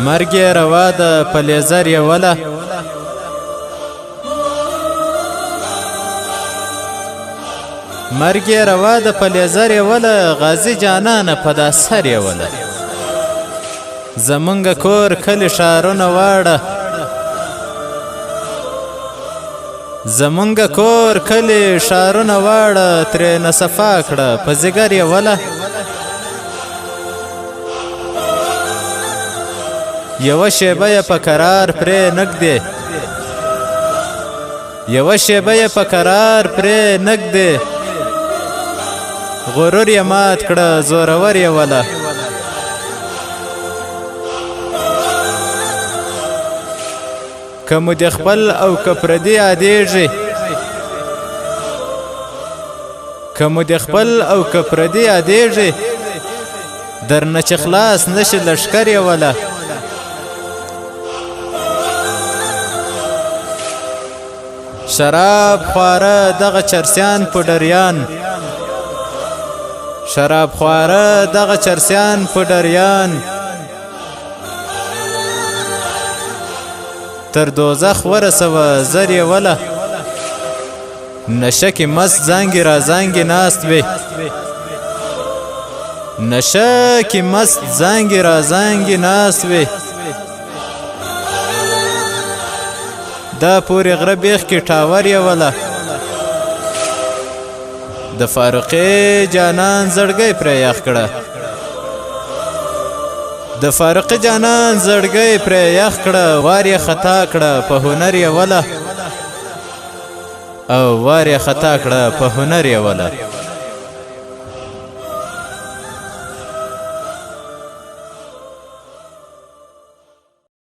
مرګ یې روا ده په لیزر یې وله مرګ یې روا ده په لیزر یې وله غازي جانانه په دا سر یې وله زمونږ کور کلی ښارونه واړه زمونږ کور کلی ښارونه واړه ترېنه صفا کړه په ځیګر یې وله یوه شیبه یې په قرار پرې نږدې یوه شیبه یې په قرار پرې نږدې غرور یې مات کړه زورور یې وله که مو دې خپل او که پردي یادېږي که مو دې خپل او که پردي یادېږي درنه چې خلاص نشي لښکر یې وله شراب خواره دغه چرسیان پوډریان شراب خواره دغه چرسیان پوډریان تر دوزخ ورسوه زر یې وله نشه کې مست زانګې را زانګې ناست وي نشه کې مست زانګې را زانګې ناست وي دا پورې غره بیخ کې ټاور یې وله د فاروقي جانان زړګی پرې یخ کړه د فاروقي جانان زړګی پرې یخ کړه وار یې خطا کړه په هنر یې وله او وار یې خطا کړه په هنر یې وله